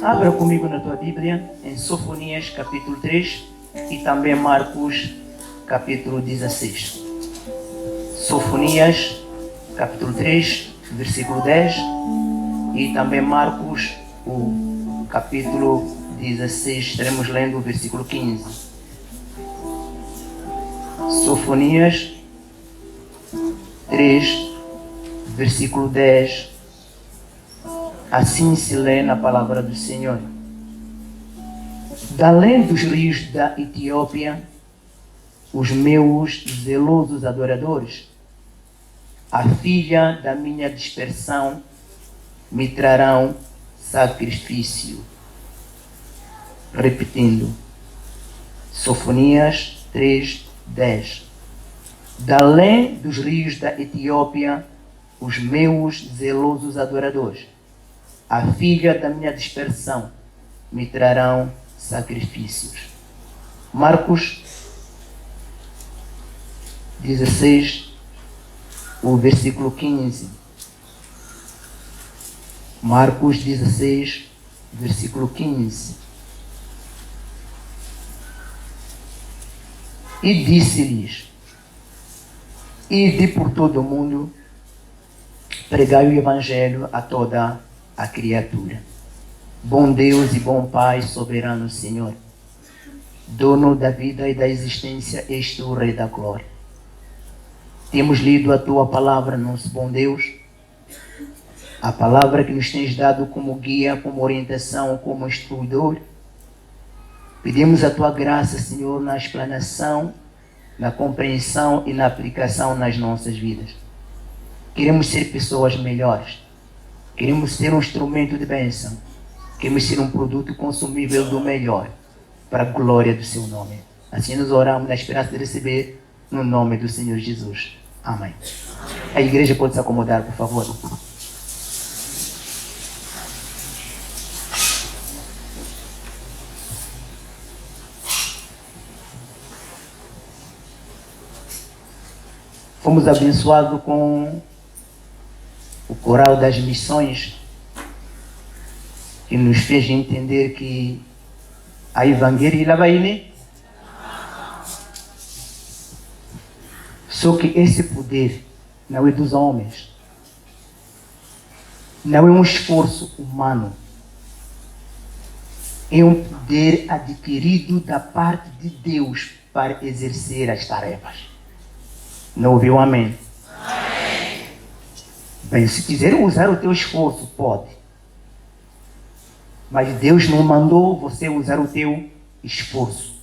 Abra comigo na tua Bíblia, em Sofonias capítulo 3 e também Marcos capítulo 16. Sofonias capítulo 3, versículo 10 e também Marcos, o capítulo 16, estaremos lendo o versículo 15. Sofonias 3, versículo 10. Assim se lê na palavra do Senhor. Da além dos rios da Etiópia, os meus zelosos adoradores, a filha da minha dispersão, me trarão sacrifício. Repetindo, Sofonias 3, 10. Da além dos rios da Etiópia, os meus zelosos adoradores, a filha da minha dispersão, me trarão sacrifícios. Marcos 16, o versículo 15. Marcos 16, versículo 15. E disse-lhes: ide por todo o mundo, pregai o Evangelho a toda a criatura. Bom Deus e bom Pai, soberano Senhor, dono da vida e da existência, és tu o Rei da Glória. Temos lido a tua palavra, nosso bom Deus, a palavra que nos tens dado como guia, como orientação, como instruidor. Pedimos a tua graça, Senhor, na explanação, na compreensão e na aplicação nas nossas vidas. Queremos ser pessoas melhores. Queremos ser um instrumento de bênção. Queremos ser um produto consumível do melhor, para a glória do seu nome. Assim nos oramos na esperança de receber no nome do Senhor Jesus. Amém. A igreja pode se acomodar, por favor. Fomos abençoados com o coral das missões, que nos fez entender que a Evangelho lá vai, né? Só que esse poder não é dos homens, não é um esforço humano, é um poder adquirido da parte de Deus para exercer as tarefas. Não ouviu amém? Amém. Bem, se quiser usar o teu esforço, pode. Mas Deus não mandou você usar o teu esforço.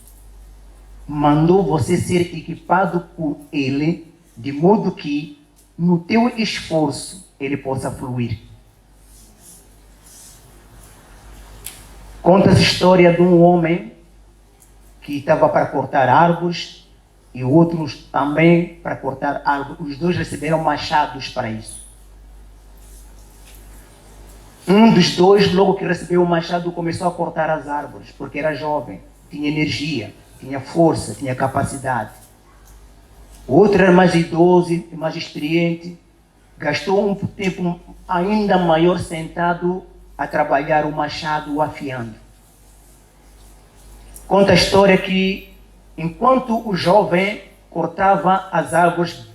Mandou você ser equipado por Ele, de modo que no teu esforço Ele possa fluir. Conta a história de um homem que estava para cortar árvores e outros também para cortar árvores. Os dois receberam machados para isso. Um dos dois, logo que recebeu o machado, começou a cortar as árvores, porque era jovem, tinha energia, tinha força, tinha capacidade. O outro era mais idoso, mais experiente, gastou um tempo ainda maior sentado a trabalhar o machado, o afiando. Conta a história que, enquanto o jovem cortava as árvores,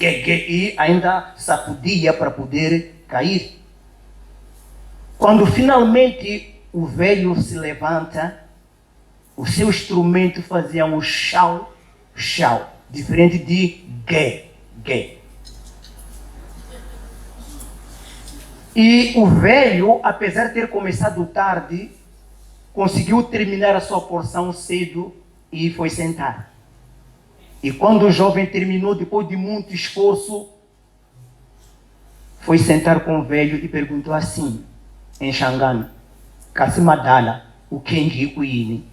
e ainda sacudia para poder cair, quando finalmente o velho se levanta, o seu instrumento fazia um chau, chau, diferente de gué. E o velho, apesar de ter começado tarde, conseguiu terminar a sua porção cedo e foi sentar. E quando o jovem terminou, depois de muito esforço, foi sentar com o velho e perguntou assim, em Xangana: Kasimadala, o Kenji Kuini.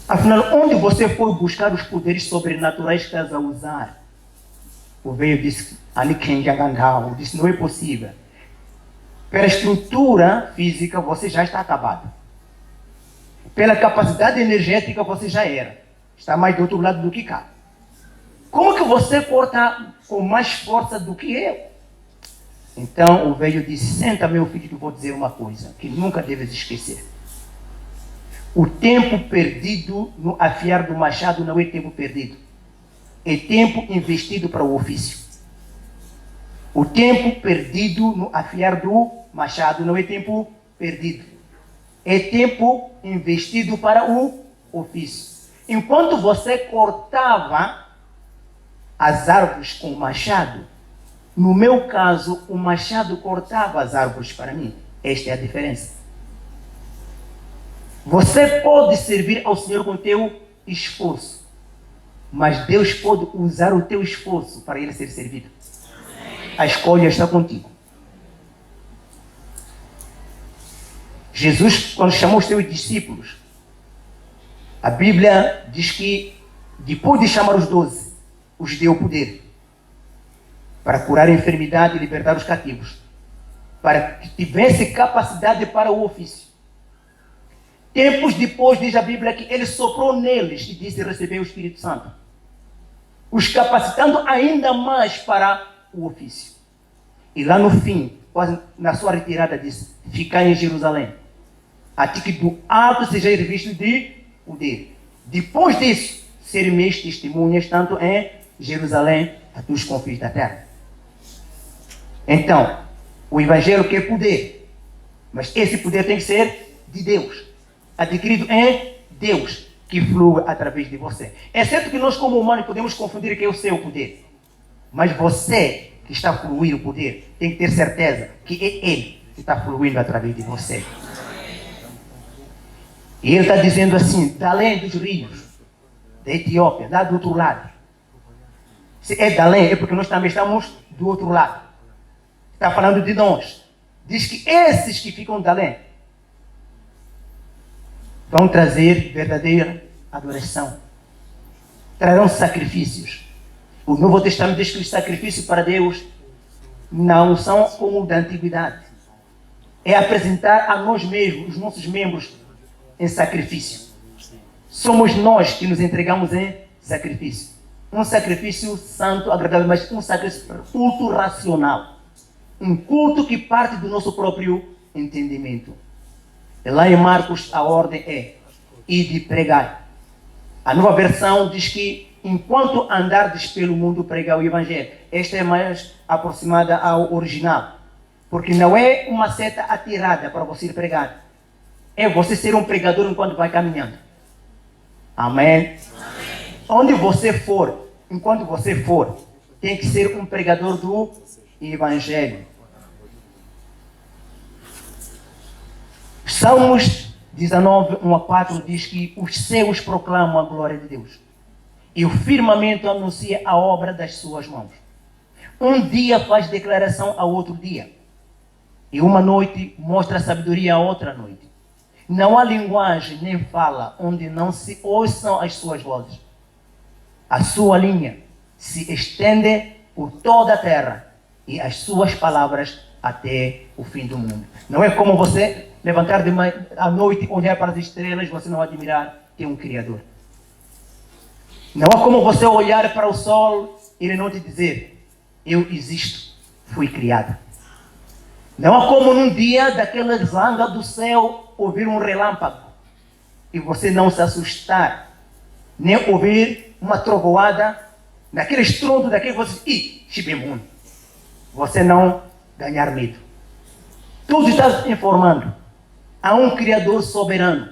Afinal, onde você foi buscar os poderes sobrenaturais que estás a usar? O velho disse: Ali Kenji Agandao. Disse: não é possível. Pela estrutura física, você já está acabado. Pela capacidade energética, você já era. Está mais do outro lado do que cá. Como que você corta com mais força do que eu? Então o velho disse: senta, meu filho, que eu vou dizer uma coisa que nunca deves esquecer. O tempo perdido no afiar do machado não é tempo perdido. É tempo investido para o ofício. O tempo perdido no afiar do machado não é tempo perdido. É tempo investido para o ofício. Enquanto você cortava as árvores com o machado, no meu caso, o machado cortava as árvores para mim. Esta é a diferença. Você pode servir ao Senhor com o teu esforço, mas Deus pode usar o teu esforço para Ele ser servido. A escolha está contigo. Jesus, quando chamou os seus discípulos, a Bíblia diz que depois de chamar os 12, os deu poder para curar a enfermidade e libertar os cativos, para que tivesse capacidade para o ofício. Tempos depois, diz a Bíblia, que Ele soprou neles e disse: recebeu o Espírito Santo, os capacitando ainda mais para o ofício. E lá no fim, quase na sua retirada, disse: ficai em Jerusalém, até que do alto sejais revestidos de poder. Depois disso, serem meus testemunhas, tanto em Jerusalém, até os confins da terra. Então, o Evangelho quer poder, mas esse poder tem que ser de Deus, adquirido em Deus, que flui através de você. É certo que nós, como humanos, podemos confundir que é o seu poder, mas você que está fluindo o poder tem que ter certeza que é Ele que está fluindo através de você. E Ele está dizendo assim: da além dos rios da Etiópia, lá do outro lado. Se é da além, é porque nós também estamos do outro lado. Está falando de nós. Diz que esses que ficam da além vão trazer verdadeira adoração. Trarão sacrifícios. O Novo Testamento diz que os sacrifícios para Deus não são como o da antiguidade. É apresentar a nós mesmos, os nossos membros, em sacrifício. Somos nós que nos entregamos em sacrifício. Um sacrifício santo, agradável, mas um sacrifício culto racional. Um culto que parte do nosso próprio entendimento. E lá em Marcos a ordem é: ide pregar. A Nova Versão diz que enquanto andardes pelo mundo, pregar o Evangelho. Esta é mais aproximada ao original. Porque não é uma seta atirada para você pregar. É você ser um pregador enquanto vai caminhando. Amém? Amém. Onde você for, enquanto você for, tem que ser um pregador do Evangelho. Salmos 19, 1 a 4 diz que os céus proclamam a glória de Deus e o firmamento anuncia a obra das suas mãos. Um dia faz declaração a outro dia, e uma noite mostra a sabedoria a outra noite. Não há linguagem nem fala onde não se ouçam as suas vozes. A sua linha se estende por toda a terra e as suas palavras até o fim do mundo. Não é como você levantar de manhã, à noite, olhar para as estrelas, você não admirar que é um Criador. Não é como você olhar para o sol e ele não te dizer: eu existo, fui criado. Não é como num dia daquela zanga do céu ouvir um relâmpago e você não se assustar, nem ouvir uma trovoada, naquele estrondo daquele você, chibimundo, você não ganhar medo. Tudo está informando. Há um Criador soberano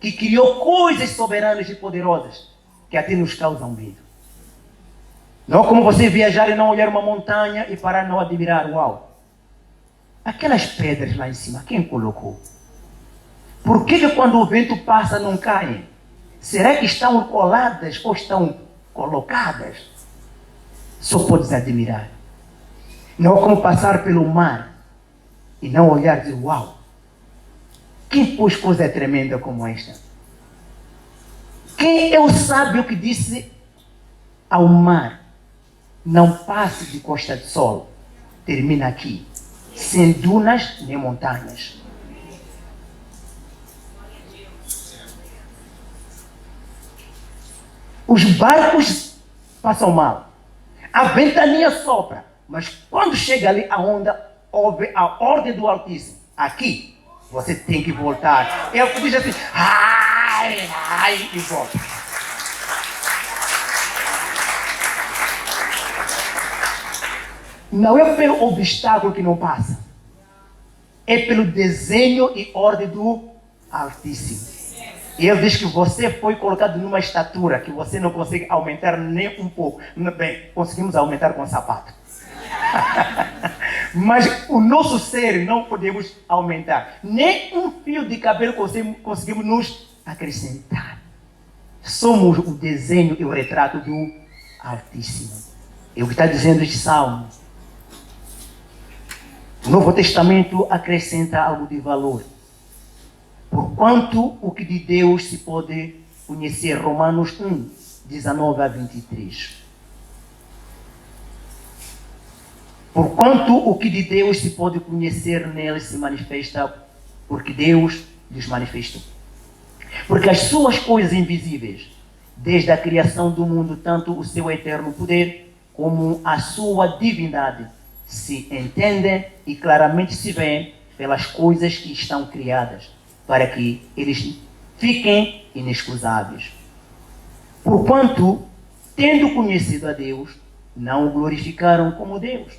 que criou coisas soberanas e poderosas que até nos causam medo. Não é como você viajar e não olhar uma montanha e parar e não admirar. Uau! Aquelas pedras lá em cima, quem colocou? Por que quando o vento passa não caem? Será que estão coladas ou estão colocadas? Só podes admirar. Não é como passar pelo mar e não olhar e dizer: uau! Quem pôs coisa tremenda como esta? Quem é o sábio que disse ao mar: não passe de Costa de Sol, termina aqui, sem dunas nem montanhas? Os barcos passam mal, a ventania sopra, mas quando chega ali a onda, houve a ordem do Altíssimo. Aqui, você tem que voltar. Eu diz assim, ai, ai, e volta. Não é pelo obstáculo que não passa. É pelo desenho e ordem do Altíssimo. E ele diz que você foi colocado numa estatura que você não consegue aumentar nem um pouco. Bem, conseguimos aumentar com sapato. Mas o nosso ser não podemos aumentar. Nem um fio de cabelo conseguimos nos acrescentar. Somos o desenho e o retrato do Altíssimo. É o que está dizendo este salmo. O Novo Testamento acrescenta algo de valor. Porquanto o que de Deus se pode conhecer, Romanos 1, 19 a 23. Porquanto o que de Deus se pode conhecer nele se manifesta, porque Deus lhes manifestou. Porque as suas coisas invisíveis, desde a criação do mundo, tanto o seu eterno poder, como a sua divindade, se entendem e claramente se veem pelas coisas que estão criadas, para que eles fiquem inexcusáveis. Porquanto, tendo conhecido a Deus, não o glorificaram como Deus,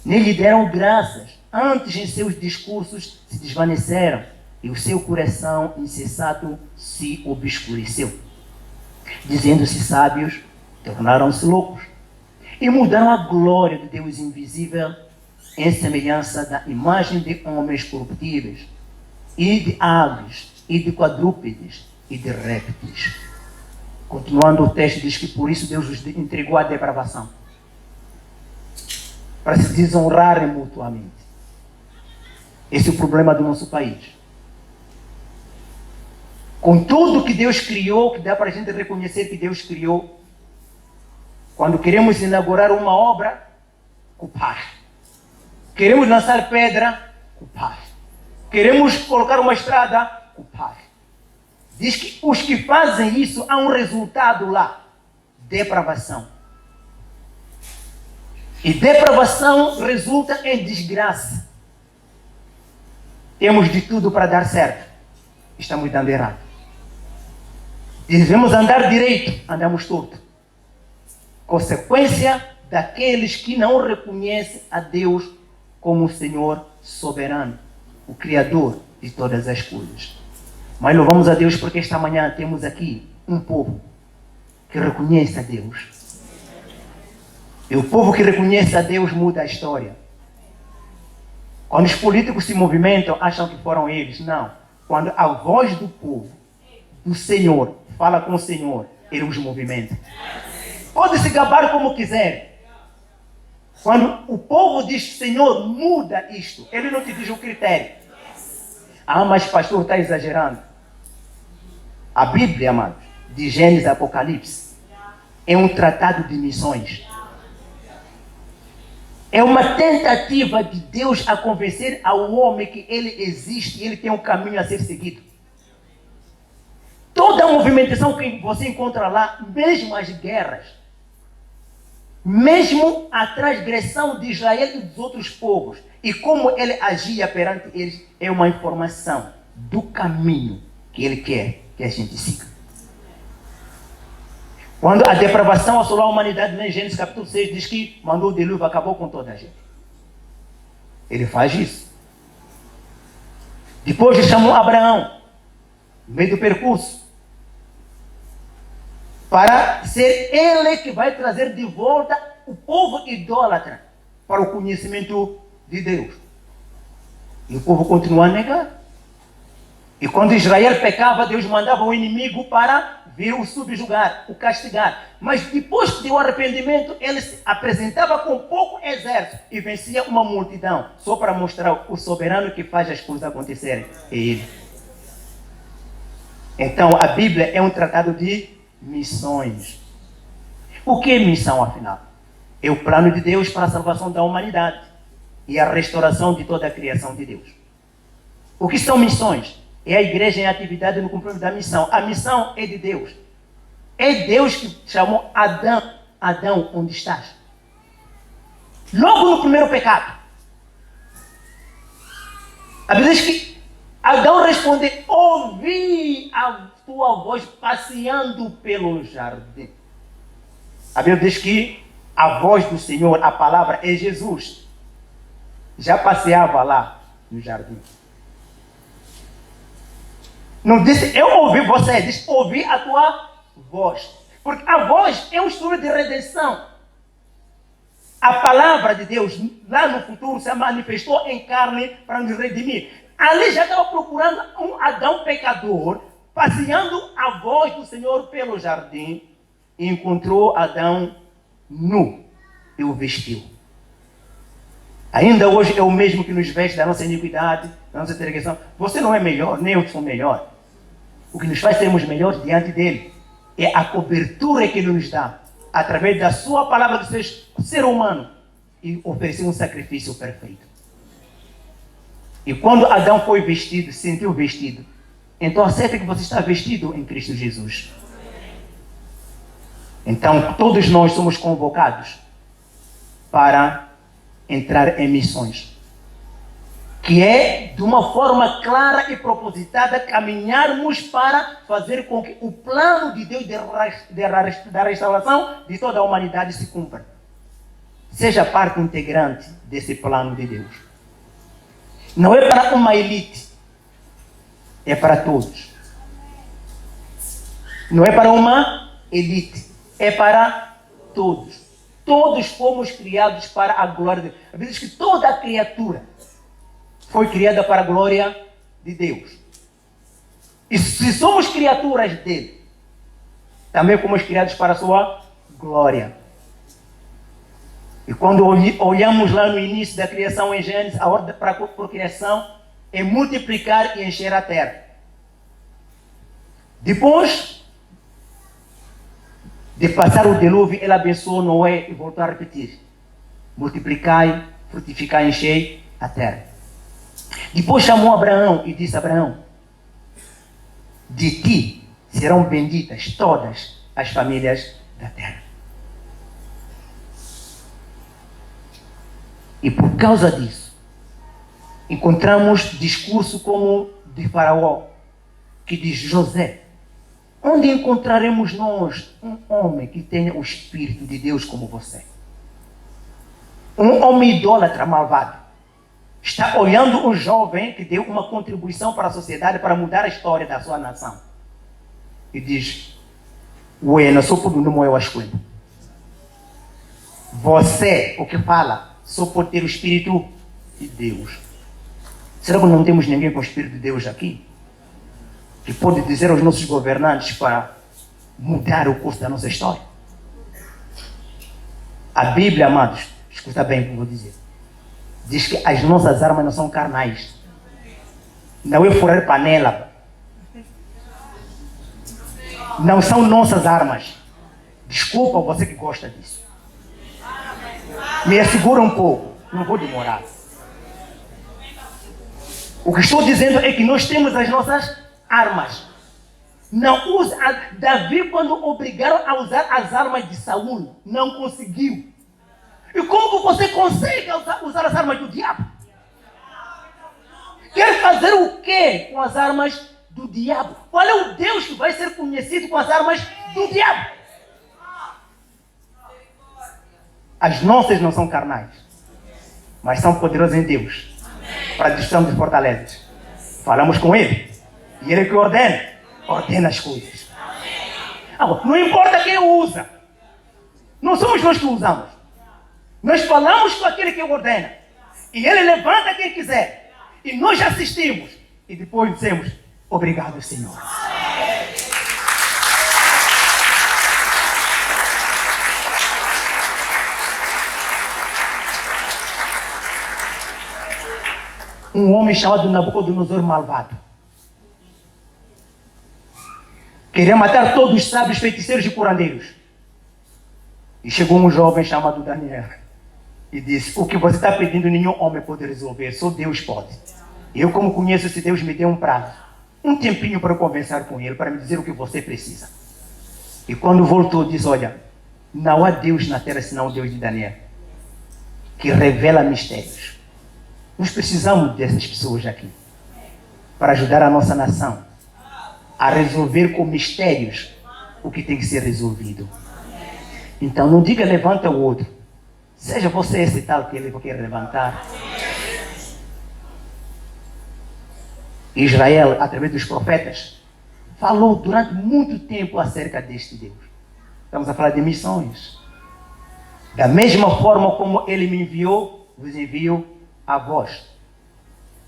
nem lhe deram graças, antes em seus discursos se desvaneceram, e o seu coração insensato se obscureceu. Dizendo-se sábios, tornaram-se loucos, e mudaram a glória de Deus invisível em semelhança da imagem de homens corruptíveis, e de aves, e de quadrúpedes, e de répteis. Continuando o texto, diz que por isso Deus os entregou à depravação, para se desonrarem mutuamente. Esse é o problema do nosso país. Com tudo que Deus criou, que dá para a gente reconhecer que Deus criou, quando queremos inaugurar uma obra, culpar. Queremos lançar pedra, culpar. Queremos colocar uma estrada, culpar. Diz que os que fazem isso, há um resultado lá. Depravação. E depravação resulta em desgraça. Temos de tudo para dar certo. Estamos dando errado. Devemos andar direito, andamos torto. Consequência daqueles que não reconhecem a Deus como o Senhor soberano, o Criador de todas as coisas. Mas louvamos a Deus porque esta manhã temos aqui um povo que reconhece a Deus. E o povo que reconhece a Deus muda a história. Quando os políticos se movimentam, acham que foram eles. Não. Quando a voz do povo, do Senhor, fala com o Senhor, ele os movimenta. Pode se gabar como quiser. Quando o povo diz, Senhor, muda isto, ele não te diz o critério. Ah, mas pastor, está exagerando. A Bíblia, amados, de Gênesis a Apocalipse, é um tratado de missões. É uma tentativa de Deus a convencer ao homem que ele existe e ele tem um caminho a ser seguido. Toda a movimentação que você encontra lá, mesmo as guerras, mesmo a transgressão de Israel e dos outros povos, e como ele agia perante eles, é uma informação do caminho que ele quer que a gente siga. Quando a depravação assolou a humanidade, em Gênesis capítulo 6, diz que mandou o dilúvio, acabou com toda a gente. Ele faz isso. Depois ele chamou Abraão, no meio do percurso, para ser ele que vai trazer de volta o povo idólatra para o conhecimento de Deus. E o povo continua a negar. E quando Israel pecava, Deus mandava o inimigo para vir o subjugar, o castigar. Mas depois do arrependimento, ele se apresentava com pouco exército e vencia uma multidão, só para mostrar o soberano que faz as coisas acontecerem. É ele. Então, a Bíblia é um tratado de missões. O que é missão, afinal? É o plano de Deus para a salvação da humanidade e a restauração de toda a criação de Deus. O que são missões? É a igreja em atividade no cumprimento da missão. A missão é de Deus. É Deus que chamou Adão. Adão, onde estás? Logo no primeiro pecado. A Bíblia diz que Adão responde: ouvi a tua voz passeando pelo jardim. A Bíblia diz que a voz do Senhor, a palavra é Jesus. Já passeava lá no jardim. Não disse eu ouvi você, diz ouvi a tua voz. Porque a voz é um instrumento de redenção. A palavra de Deus lá no futuro se manifestou em carne para nos redimir. Ali já estava procurando um Adão pecador, passeando a voz do Senhor pelo jardim, e encontrou Adão nu e o vestiu. Ainda hoje é o mesmo que nos veste da nossa iniquidade, da nossa transgressão. Você não é melhor, nem eu sou melhor. O que nos faz sermos melhores diante dele é a cobertura que ele nos dá, através da sua palavra que fez ser humano e ofereceu um sacrifício perfeito. E quando Adão foi vestido, se sentiu vestido, então aceita que você está vestido em Cristo Jesus. Então todos nós somos convocados para entrar em missões, que é de uma forma clara e propositada caminharmos para fazer com que o plano de Deus da restauração de toda a humanidade se cumpra. Seja parte integrante desse plano de Deus. Não é para uma elite, é para todos. Não é para uma elite, é para todos. Todos fomos criados para a glória de Deus. A Bíblia diz que toda a criatura foi criada para a glória de Deus. E se somos criaturas dele, também fomos criados para a sua glória. E quando olhamos lá no início da criação em Gênesis, a ordem para a procriação é multiplicar e encher a terra. Depois de passar o dilúvio, ele abençoou Noé e voltou a repetir: multiplicai, frutificai, enchei a terra. Depois chamou Abraão e disse: Abraão, de ti serão benditas todas as famílias da terra. E por causa disso, encontramos discurso como de Faraó, que diz: José, onde encontraremos nós um homem que tenha o Espírito de Deus como você? Um homem idólatra malvado. Está olhando um jovem que deu uma contribuição para a sociedade para mudar a história da sua nação. E diz: ué, não sou por não eu acho que você, o que fala, só pode ter o Espírito de Deus. Será que não temos ninguém com o Espírito de Deus aqui? Que pode dizer aos nossos governantes para mudar o curso da nossa história? A Bíblia, amados, escuta bem o que eu vou dizer, diz que as nossas armas não são carnais. Não é furar panela. Não são nossas armas. Desculpa você que gosta disso. Me assegura um pouco, não vou demorar. O que estou dizendo é que nós temos as nossas armas. Não usa. Davi, quando obrigaram a usar as armas de Saul, não conseguiu. E como você consegue usar as armas do diabo? Quer fazer o quê com as armas do diabo? Qual é o Deus que vai ser conhecido com as armas do diabo? As nossas não são carnais, mas são poderosas em Deus, para a destruição de fortalezas. Falamos com Ele, e Ele que ordena as coisas. Não importa quem usa, não somos nós que usamos. Nós falamos com aquele que ordena, e Ele levanta quem quiser, e nós assistimos, e depois dizemos: obrigado, Senhor. Um homem chamado Nabucodonosor malvado queria matar todos os sábios, feiticeiros e curandeiros. E chegou um jovem chamado Daniel e disse: o que você está pedindo nenhum homem pode resolver, só Deus pode. Eu, como conheço esse Deus, me deu um prazo, um tempinho para eu conversar com ele, para me dizer o que você precisa. E quando voltou, disse: olha, não há Deus na terra senão o Deus de Daniel, que revela mistérios. Nós precisamos dessas pessoas aqui para ajudar a nossa nação a resolver com mistérios o que tem que ser resolvido. Então não diga levanta o outro. Seja você esse tal que ele quer levantar. Israel, através dos profetas, falou durante muito tempo acerca deste Deus. Estamos a falar de missões. Da mesma forma como ele me enviou, vos envio a vós.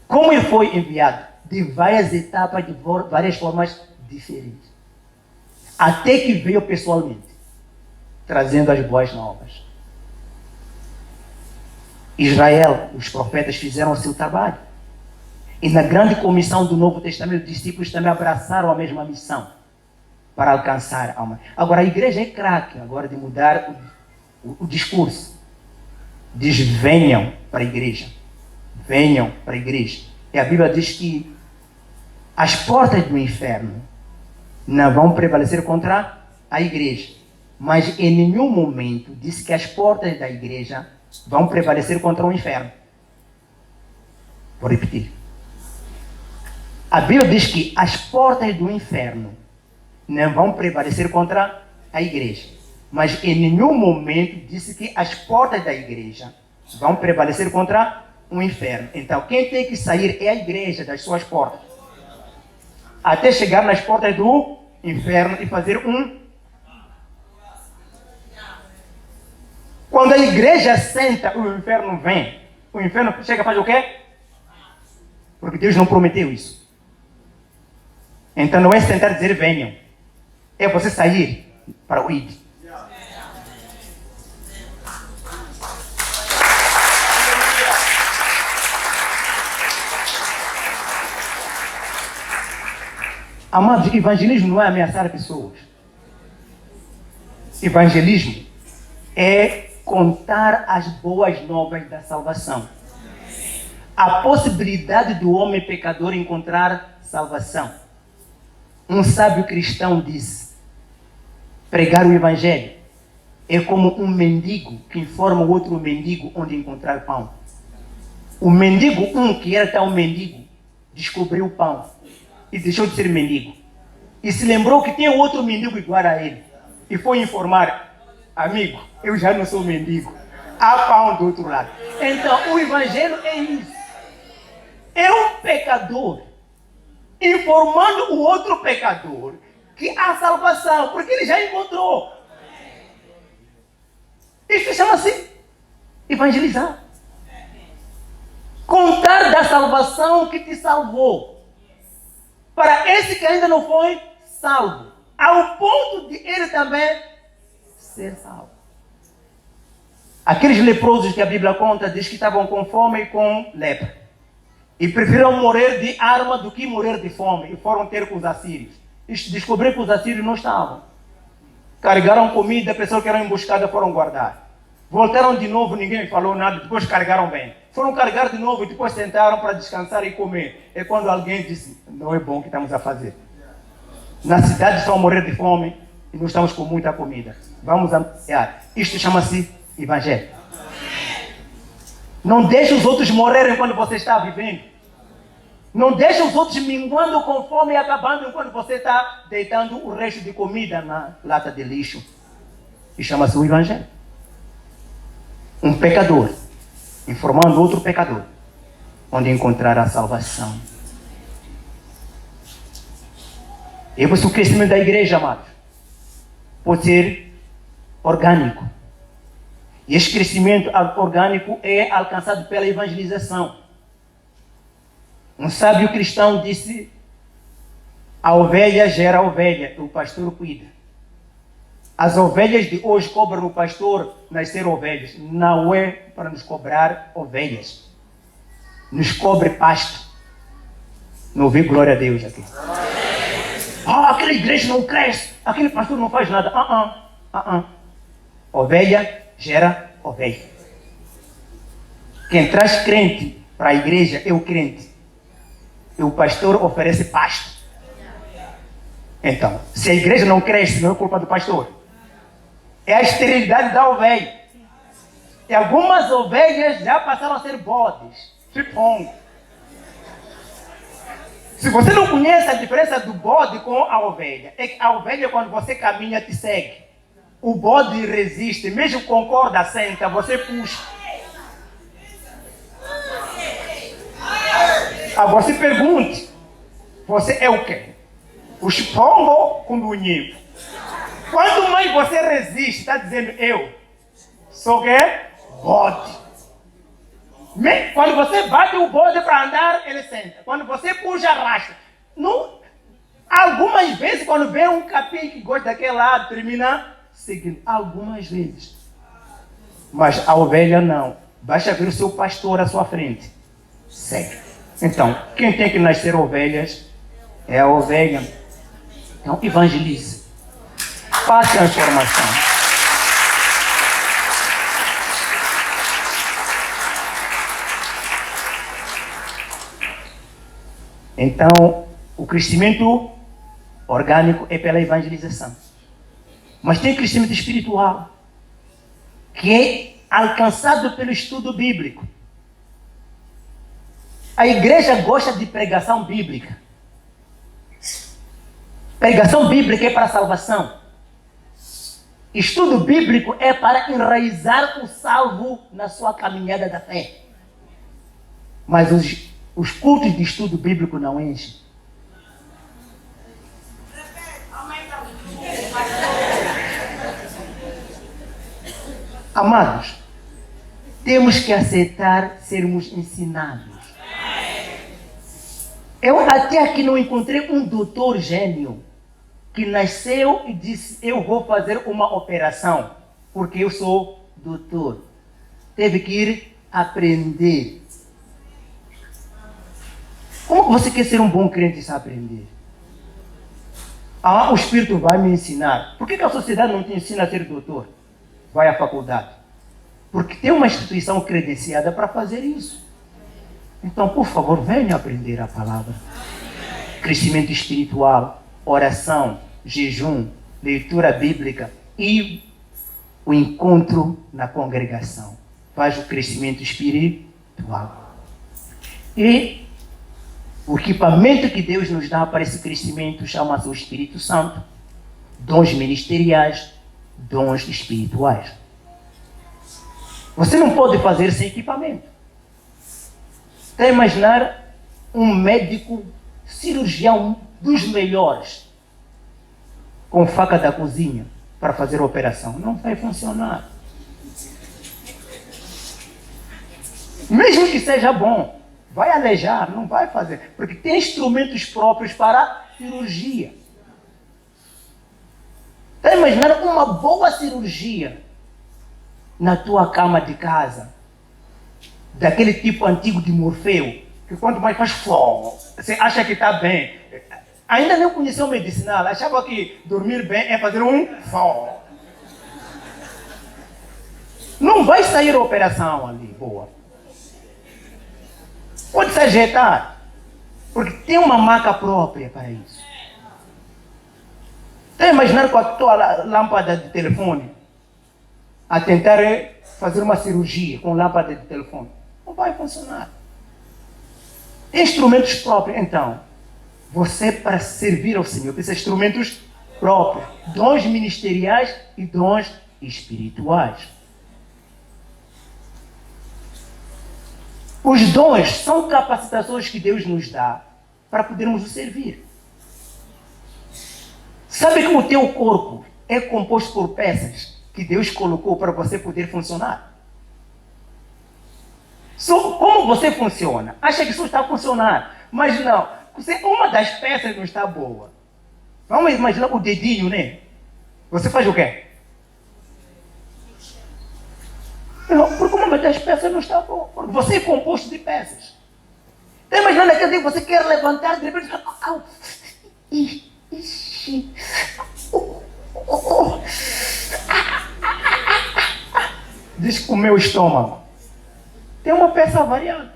Como ele foi enviado? De várias etapas, de várias formas diferentes. Até que veio pessoalmente, trazendo as boas novas. Israel, os profetas fizeram o seu trabalho. E na grande comissão do Novo Testamento, os discípulos também abraçaram a mesma missão para alcançar a alma. Agora a igreja é craque agora de mudar o discurso. Diz: venham para a igreja. Venham para a igreja. E a Bíblia diz que as portas do inferno não vão prevalecer contra a igreja. Mas em nenhum momento disse que as portas da igreja vão prevalecer contra o inferno. Vou repetir. A Bíblia diz que as portas do inferno não vão prevalecer contra a igreja. Mas em nenhum momento disse que as portas da igreja vão prevalecer contra o inferno. Então quem tem que sair é a igreja das suas portas. Até chegar nas portas do inferno e fazer um. Quando a igreja senta, o inferno vem. O inferno chega e faz o quê? Porque Deus não prometeu isso. Então não é sentar e dizer venham. É você sair para o id. Amados, evangelismo não é ameaçar pessoas. Evangelismo é contar as boas novas da salvação. A possibilidade do homem pecador encontrar salvação. Um sábio cristão disse: pregar o evangelho é como um mendigo que informa o outro mendigo onde encontrar pão. O mendigo, que era tal mendigo, descobriu o pão e deixou de ser mendigo. E se lembrou que tinha outro mendigo igual a ele. E foi informar: amigo, eu já não sou mendigo. Há pão do outro lado. Então, o evangelho é isso. É um pecador informando o outro pecador que há salvação, porque ele já encontrou. Isso chama-se evangelizar. Contar da salvação que te salvou. Para esse que ainda não foi salvo. Ao ponto de ele também ser salvo. Aqueles leprosos que a Bíblia conta, diz que estavam com fome e com lepra. E preferiram morrer de arma do que morrer de fome. E foram ter com os assírios. E descobriram que os assírios não estavam. Carregaram comida, a pessoa que era emboscada foram guardar. Voltaram de novo, ninguém falou nada, depois carregaram bem. Foram carregar de novo e depois sentaram para descansar e comer. É quando alguém disse: não é bom o que estamos a fazer. Na cidade estão a morrer de fome e nós estamos com muita comida. Vamos ampliar. Isto chama-se evangelho. Não deixe os outros morrerem quando você está vivendo. Não deixe os outros minguando com fome e acabando enquanto você está deitando o resto de comida na lata de lixo. E chama-se o evangelho. Um pecador informando outro pecador onde encontrar a salvação. E por isso o crescimento da igreja, amados, pode ser orgânico. E esse crescimento orgânico é alcançado pela evangelização. Um sábio cristão disse: a ovelha gera ovelha, o pastor cuida. As ovelhas de hoje cobram o pastor nascer ovelhas. Não é para nos cobrar ovelhas. Nos cobre pasto. Não ouvi glória a Deus aqui. Aquela igreja não cresce. Aquele pastor não faz nada. Ovelha gera ovelha. Quem traz crente para a igreja é o crente. E o pastor oferece pasto. Então, se a igreja não cresce, não é culpa do pastor. É a esterilidade da ovelha. E algumas ovelhas já passaram a ser bodes. Chipongo. Se você não conhece a diferença do bode com a ovelha, é que a ovelha, quando você caminha, te segue. O bode resiste, mesmo com corda senta, você puxa. Agora se pergunte, você é o quê? O chipongo com o unhivo. Quanto mais você resiste, está dizendo eu sou o quê? Bode. Quando você bate o bode para andar, ele senta. Quando você puxa, arrasta. Não, algumas vezes, quando vem um capim que gosta daquele lado, termina seguindo. Algumas vezes. Mas a ovelha não. Basta ver o seu pastor à sua frente. Segue. Então, quem tem que nascer ovelhas é a ovelha. Então, evangelize. Passe a informação. Então, o crescimento orgânico é pela evangelização. Mas tem crescimento espiritual, que é alcançado pelo estudo bíblico. A igreja gosta de pregação bíblica. Pregação bíblica é para a salvação. Estudo bíblico é para enraizar o salvo na sua caminhada da fé. Mas os cultos de estudo bíblico não enchem. Amados, temos que aceitar sermos ensinados. Eu até aqui não encontrei um doutor gênio que nasceu e disse, eu vou fazer uma operação, porque eu sou doutor. Teve que ir aprender. Como você quer ser um bom crente sem aprender? O Espírito vai me ensinar. Por que a sociedade não te ensina a ser doutor? Vai à faculdade. Porque tem uma instituição credenciada para fazer isso. Então, por favor, venha aprender a palavra. Crescimento espiritual, oração, jejum, leitura bíblica e o encontro na congregação. Faz o crescimento espiritual. E o equipamento que Deus nos dá para esse crescimento chama-se o Espírito Santo. Dons ministeriais, dons espirituais. Você não pode fazer sem equipamento. Está a imaginar um médico cirurgião dos melhores com faca da cozinha para fazer a operação? Não vai funcionar. Mesmo que seja bom, vai aleijar, não vai fazer. Porque tem instrumentos próprios para cirurgia. Está a imaginar uma boa cirurgia na tua cama de casa, daquele tipo antigo de Morfeu, que quanto mais faz fogo, você acha que está bem. Ainda não conheceu medicinal, achava que dormir bem é fazer um fogo. Não vai sair a operação ali, boa. Pode se ajeitar, porque tem uma maca própria para isso. Está a imaginar com a tua lâmpada de telefone a tentar fazer uma cirurgia com lâmpada de telefone? Não vai funcionar. Instrumentos próprios. Então, você para servir ao Senhor precisa de instrumentos próprios. Dons ministeriais e dons espirituais. Os dons são capacitações que Deus nos dá para podermos o servir. Sabe que o teu corpo é composto por peças que Deus colocou para você poder funcionar? Como você funciona? Acha que isso está funcionando, mas não. Uma das peças não está boa. Vamos imaginar o dedinho, né? Você faz o quê? Não, porque uma das peças não está boa. Porque você é composto de peças. Está imaginando aquele dia que você quer levantar, de repente... Diz que o meu estômago tem uma peça variada.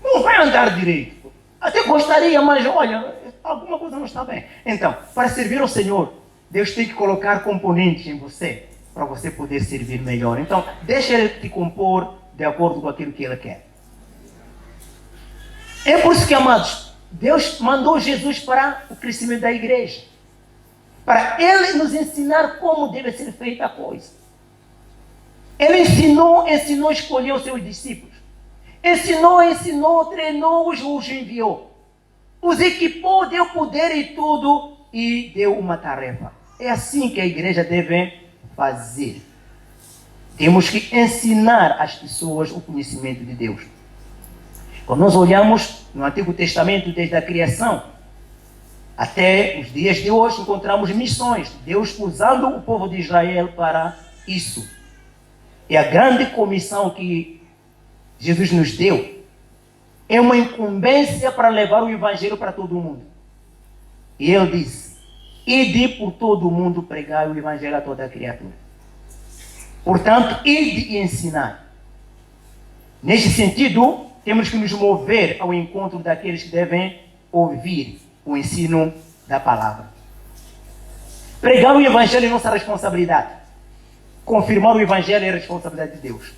Não vai andar direito. Até gostaria, mas olha, alguma coisa não está bem. Então, para servir ao Senhor, Deus tem que colocar componentes em você, para você poder servir melhor. Então, deixa Ele te compor de acordo com aquilo que Ele quer. É por isso que, amados, Deus mandou Jesus para o crescimento da igreja. Para Ele nos ensinar como deve ser feita a coisa. Ele ensinou, escolheu os seus discípulos. Ensinou, treinou, os enviou. Os equipou, deu poder e tudo, e deu uma tarefa. É assim que a igreja deve fazer. Temos que ensinar as pessoas o conhecimento de Deus. Quando nós olhamos no Antigo Testamento, desde a criação até os dias de hoje, encontramos missões. Deus usando o povo de Israel para isso. E a grande comissão que Jesus nos deu é uma incumbência para levar o Evangelho para todo mundo. E Ele disse: ide por todo mundo pregar o Evangelho a toda a criatura. Portanto, ide e ensinar. Neste sentido, temos que nos mover ao encontro daqueles que devem ouvir o ensino da palavra. Pregar o Evangelho é nossa responsabilidade. Confirmar o Evangelho é a responsabilidade de Deus.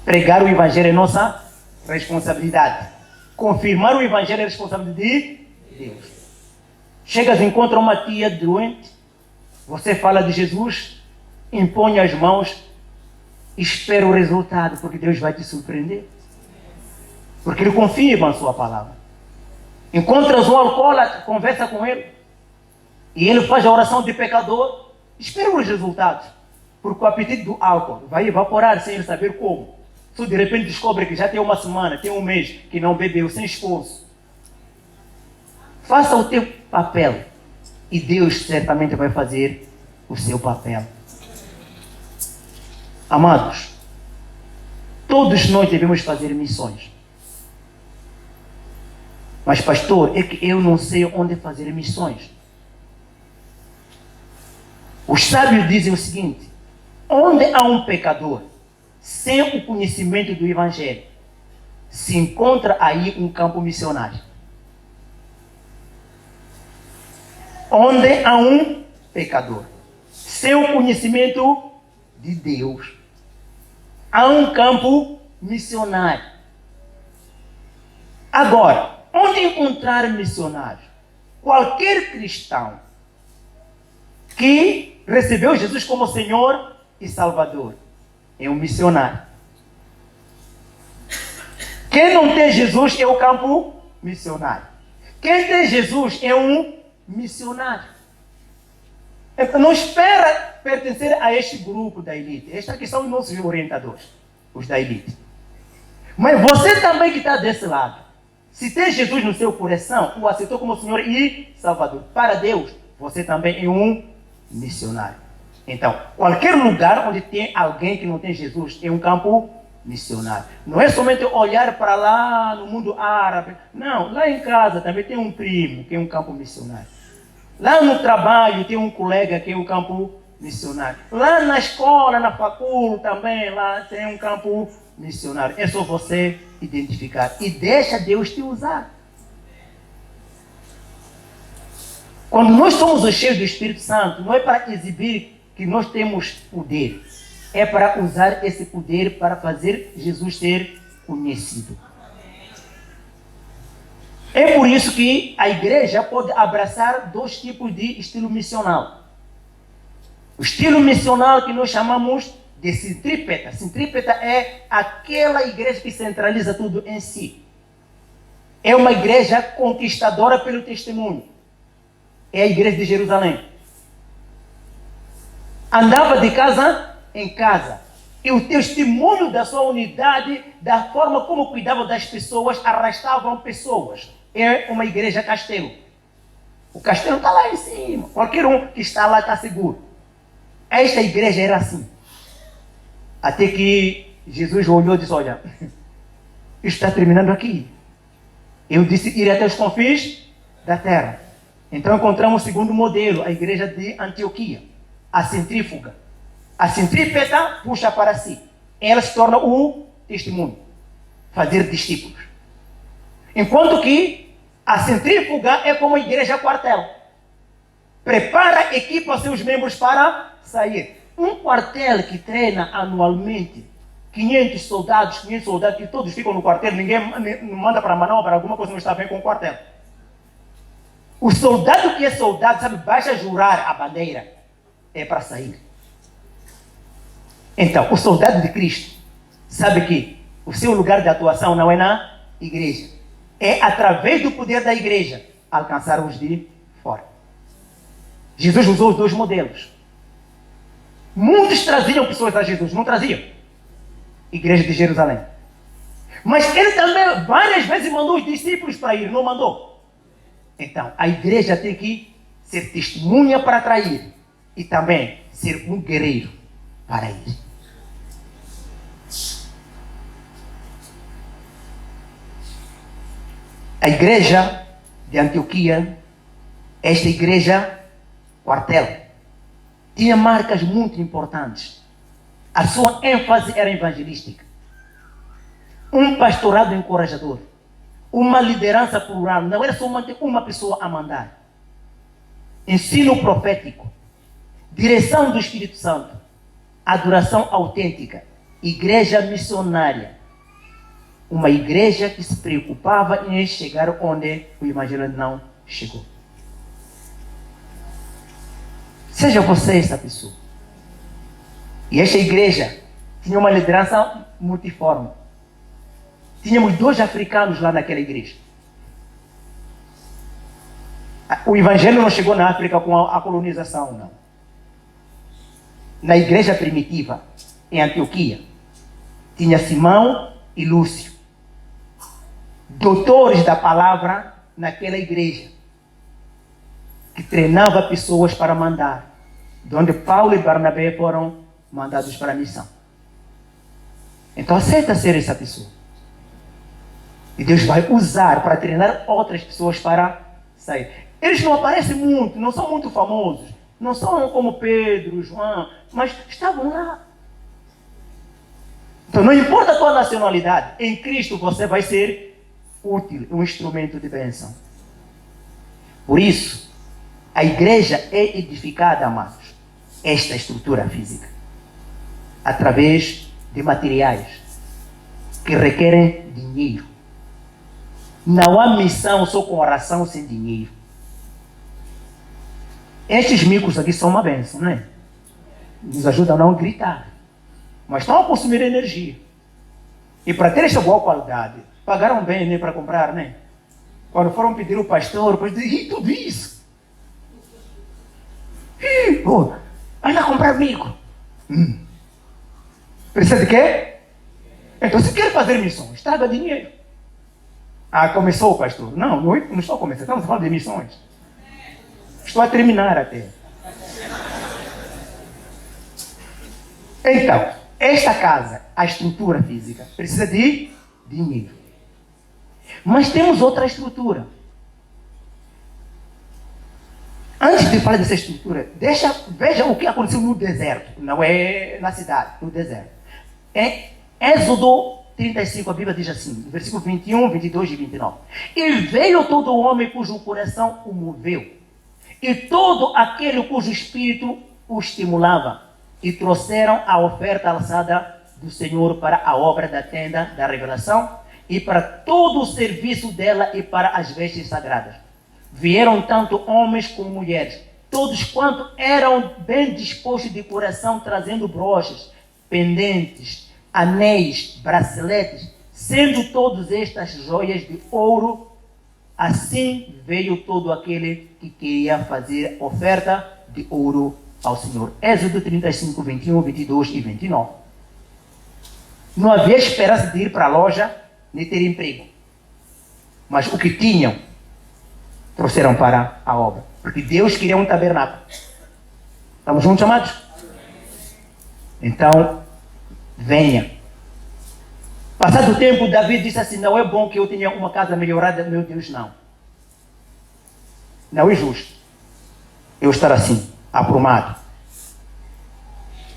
Pregar o Evangelho é nossa responsabilidade. Confirmar o Evangelho é a responsabilidade de Deus. Chegas e encontra uma tia doente, você fala de Jesus, impõe as mãos, espera o resultado, porque Deus vai te surpreender. Porque Ele confirma a sua palavra. Encontras um alcoólatra, conversa com ele, e ele faz a oração de pecador, espera os resultados. Porque o apetite do álcool vai evaporar sem ele saber como. Se de repente descobre que já tem uma semana, tem um mês que não bebeu, sem esforço. Faça o teu papel e Deus certamente vai fazer o seu papel. Amados, todos nós devemos fazer missões. Mas pastor, é que eu não sei onde fazer missões. Os sábios dizem o seguinte: onde há um pecador sem o conhecimento do Evangelho, se encontra aí um campo missionário. Onde há um pecador sem o conhecimento de Deus, há um campo missionário. Agora, onde encontrar missionários? Qualquer cristão que recebeu Jesus como Senhor e Salvador é um missionário. Quem não tem Jesus é o campo missionário. Quem tem Jesus é um missionário. Não espera pertencer a este grupo da elite. Estes aqui são os nossos orientadores, os da elite. Mas você também que está desse lado, se tem Jesus no seu coração, o aceitou como Senhor e Salvador, para Deus, você também é um missionário. Então, qualquer lugar onde tem alguém que não tem Jesus é um campo missionário. Não é somente olhar para lá no mundo árabe. Não, lá em casa também tem um primo que é um campo missionário. Lá no trabalho tem um colega que é um campo missionário. Lá na escola, na faculdade também, lá tem um campo missionário. É só você identificar e deixa Deus te usar. Quando nós somos cheios do Espírito Santo, não é para exibir que nós temos poder. É para usar esse poder para fazer Jesus ser conhecido. É por isso que a igreja pode abraçar dois tipos de estilo missional. O estilo missional que nós chamamos de centrípeta. Centrípeta é aquela igreja que centraliza tudo em si. É uma igreja conquistadora pelo testemunho. É a igreja de Jerusalém. Andava de casa em casa. E o testemunho da sua unidade, da forma como cuidava das pessoas, arrastavam pessoas. É uma igreja castelo. O castelo está lá em cima. Qualquer um que está lá está seguro. Esta igreja era assim. Até que Jesus olhou e disse: olha, isto está terminando aqui. Eu disse ir até os confins da terra. Então encontramos o segundo modelo, a igreja de Antioquia. A centrífuga. A centrípeta puxa para si. Ela se torna o testemunho. Fazer discípulos. Enquanto que a centrífuga é como a igreja quartel. Prepara, equipa seus membros para sair. Um quartel que treina anualmente 500 soldados, e todos ficam no quartel, ninguém não manda para manobra, alguma coisa não está bem com o quartel. O soldado que é soldado, sabe, basta jurar a bandeira, é para sair. Então, o soldado de Cristo sabe que o seu lugar de atuação não é na igreja. É através do poder da igreja alcançar os de fora. Jesus usou os dois modelos. Muitos traziam pessoas a Jesus, não traziam? Igreja de Jerusalém. Mas ele também várias vezes mandou os discípulos para ir, não mandou? Então, a igreja tem que ser testemunha para atrair e também ser um guerreiro para ir. A igreja de Antioquia, esta igreja quartel, tinha marcas muito importantes. A sua ênfase era evangelística. Um pastorado encorajador. Uma liderança plural. Não era somente uma pessoa a mandar. Ensino profético. Direção do Espírito Santo. Adoração autêntica. Igreja missionária. Uma igreja que se preocupava em chegar onde o evangelho não chegou. Seja você essa pessoa. E esta igreja tinha uma liderança multiforme. Tínhamos 2 africanos lá naquela igreja. O evangelho não chegou na África com a colonização, não. Na igreja primitiva, em Antioquia, tinha Simão e Lúcio, doutores da palavra naquela igreja, que treinava pessoas para mandar, de onde Paulo e Barnabé foram mandados para a missão. Então aceita ser essa pessoa. E Deus vai usar para treinar outras pessoas para sair. Eles não aparecem muito, não são muito famosos, não são como Pedro, João, mas estavam lá. Então não importa a tua nacionalidade, em Cristo você vai ser útil, um instrumento de bênção. Por isso, a igreja é edificada, amados, esta estrutura física, através de materiais que requerem dinheiro. Não há missão só com oração sem dinheiro. Estes micros aqui são uma bênção, não é? Nos ajudam a não gritar. Mas estão a consumir energia. E para ter esta boa qualidade, pagaram bem, né, para comprar, né? Quando foram pedir o pastor disse, tudo isso? Anda comprar micro. Precisa de quê? Então, se quer fazer missões, traga dinheiro. Começou, pastor? Não estou começando. Estamos falando de missões. Estou a terminar até. Então, esta casa, a estrutura física, precisa de dinheiro. Mas temos outra estrutura. Antes de falar dessa estrutura, veja o que aconteceu no deserto. Não é na cidade, no deserto. É Êxodo 35, a Bíblia diz assim, versículo 21, 22 e 29. E veio todo homem cujo coração o moveu, e todo aquele cujo espírito o estimulava, e trouxeram a oferta alçada do Senhor para a obra da tenda da revelação, e para todo o serviço dela e para as vestes sagradas. Vieram tanto homens como mulheres, todos quanto eram bem dispostos de coração, trazendo broches, pendentes, anéis, braceletes, sendo todas estas joias de ouro. Assim veio todo aquele que queria fazer oferta de ouro ao Senhor. Êxodo 35, 21, 22 e 29. Não havia esperança de ir para a loja nem ter emprego. Mas o que tinham, trouxeram para a obra. Porque Deus queria um tabernáculo. Estamos juntos, amados? Então, venha. Passado o tempo, Davi disse assim, não é bom que eu tenha uma casa melhorada, meu Deus, não. Não é justo eu estar assim, aprumado.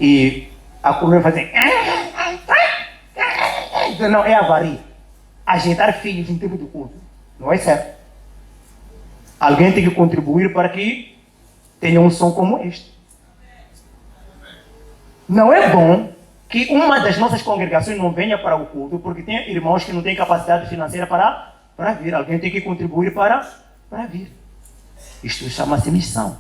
E a coluna fazer... Não, é avaria. Ajeitar filhos em tempo do culto. Não é certo. Alguém tem que contribuir para que tenha um som como este. Não é bom que que uma das nossas congregações não venha para o culto, porque tem irmãos que não têm capacidade financeira para vir. Alguém tem que contribuir para vir. Isto chama-se missão.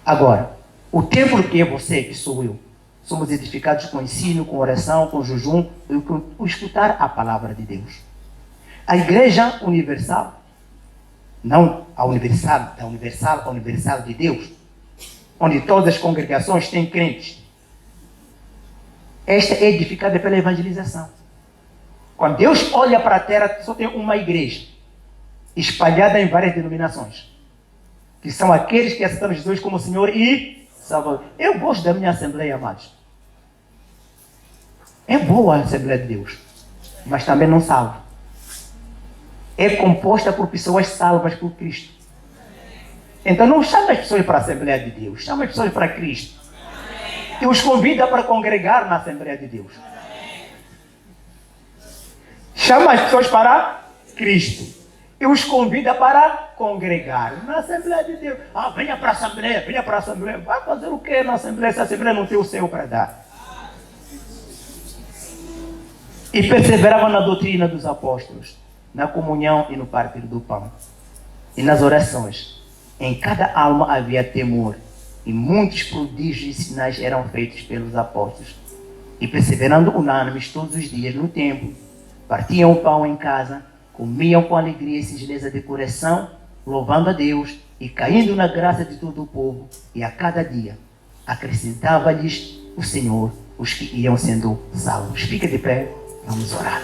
Agora, o templo que é você, que sou eu, somos edificados com ensino, com oração, com jejum, e com escutar a palavra de Deus. A igreja universal, não a universal de Deus, onde todas as congregações têm crentes. Esta é edificada pela evangelização. Quando Deus olha para a terra, só tem uma igreja, espalhada em várias denominações, que são aqueles que aceitaram Jesus como Senhor e Salvador. Eu gosto da minha Assembleia, amados. É boa a Assembleia de Deus, mas também não salva. É composta por pessoas salvas por Cristo. Então não chama as pessoas para a Assembleia de Deus, chama as pessoas para Cristo. E os convida para congregar na Assembleia de Deus. Chama as pessoas para Cristo. E os convida para congregar na Assembleia de Deus. Venha para a Assembleia, venha para a Assembleia. Vai fazer o que na Assembleia se a Assembleia não tem o céu para dar? E perseveravam na doutrina dos apóstolos, na comunhão e no partir do pão, e nas orações. Em cada alma havia temor, e muitos prodígios e sinais eram feitos pelos apóstolos. E perseverando unânimes todos os dias no templo, partiam o pão em casa, comiam com alegria e singeleza de coração, louvando a Deus e caindo na graça de todo o povo. E a cada dia acrescentava-lhes o Senhor os que iam sendo salvos. Fica de pé, vamos orar.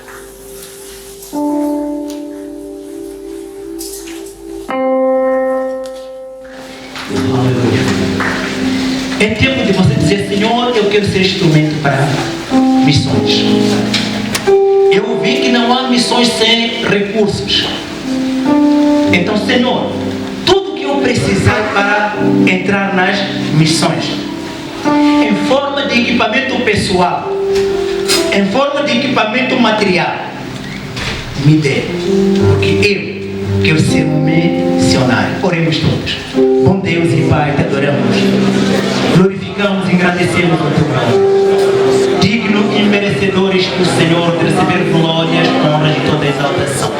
É tempo de você dizer: Senhor, eu quero ser instrumento para missões. Eu vi que não há missões sem recursos. Então, Senhor, tudo que eu precisar para entrar nas missões, em forma de equipamento pessoal, em forma de equipamento material, me dê, porque eu quero ser um missionário. Oremos todos. Bom Deus e Pai, te adoramos, glorificamos e agradecemos o teu nome. Digno e merecedores do Senhor de receber glórias, honras e toda exaltação.